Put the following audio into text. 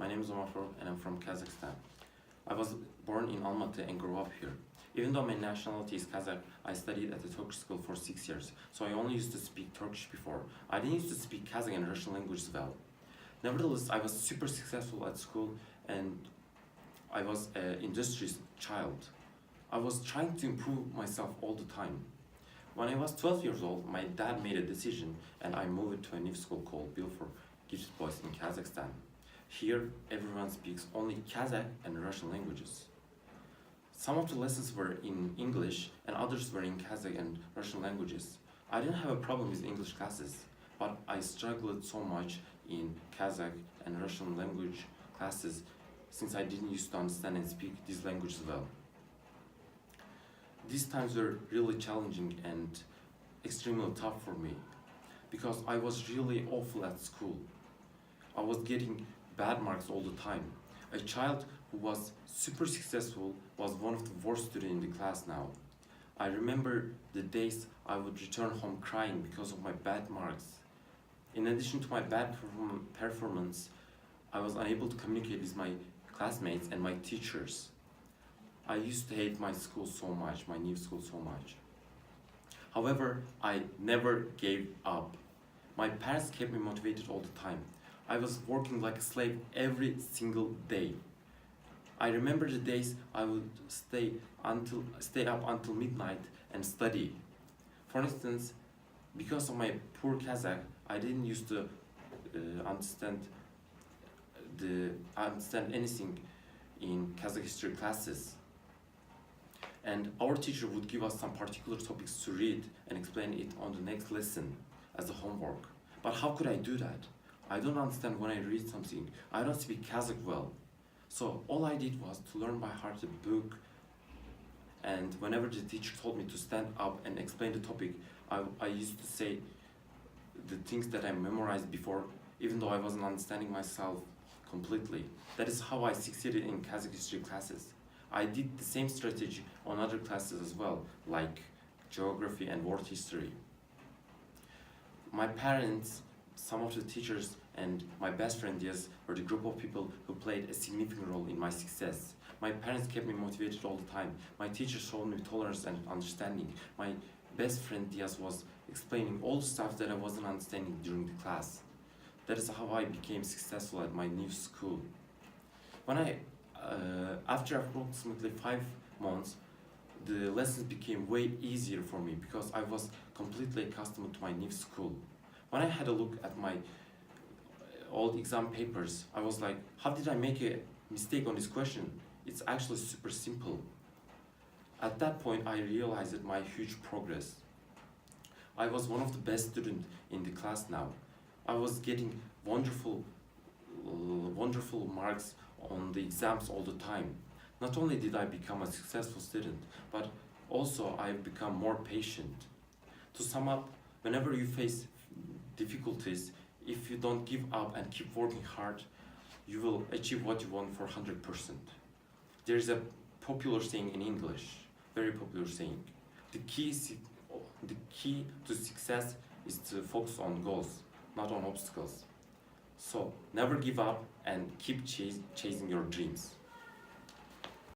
My name is Omar and I'm from Kazakhstan. I was born in Almaty and grew up here. Even though my nationality is Kazakh, I studied at the Turkish school for 6 years, so I only used to speak Turkish before. I didn't used to speak Kazakh and Russian language as well. Nevertheless, I was super successful at school and I was an industrious child. I was trying to improve myself all the time. When I was 12 years old, my dad made a decision and I moved to a new school called WeVoi Gifted Boys in Kazakhstan. Here, everyone speaks only Kazakh and Russian languages. Some of the lessons were in English and others were in Kazakh and Russian languages. I didn't have a problem with English classes, but I struggled so much in Kazakh and Russian language classes since I didn't used to understand and speak these languages well. These times were really challenging and extremely tough for me because I was really awful at school. I was getting bad marks all the time. A child who was super successful was one of the worst students in the class now. I remember the days I would return home crying because of my bad marks. In addition to my bad performance, I was unable to communicate with my classmates and my teachers. I used to hate my school so much, my new school so much. However, I never gave up. My parents kept me motivated all the time. I was working like a slave every single day. I remember the days I would stay up until midnight and study. For instance, because of my poor Kazakh, I didn't used to understand anything in Kazakh history classes. And our teacher would give us some particular topics to read and explain it on the next lesson as a homework. But how could I do that? I don't understand when I read something. I don't speak Kazakh well. So all I did was to learn by heart the book, and whenever the teacher told me to stand up and explain the topic, I used to say the things that I memorized before, even though I wasn't understanding myself completely. That is how I succeeded in Kazakh history classes. I did the same strategy on other classes as well, like geography and world history. My parents, some of the teachers, and my best friend Diaz were the group of people who played a significant role in my success. My parents kept me motivated all the time. My teachers showed me tolerance and understanding. My best friend Diaz was explaining all the stuff that I wasn't understanding during the class. That is how I became successful at my new school. After approximately 5 months, the lessons became way easier for me because I was completely accustomed to my new school. When I had a look at my old exam papers, I was like, how did I make a mistake on this question? It's actually super simple. At that point, I realized my huge progress. I was one of the best students in the class now. I was getting wonderful marks on the exams all the time. Not only did I become a successful student, but also I've become more patient. To sum up, whenever you face difficulties, if you don't give up and keep working hard, you will achieve what you want for 100%. There is a popular saying in English, very popular saying. The key to success is to focus on goals, not on obstacles. So never give up and keep chasing your dreams.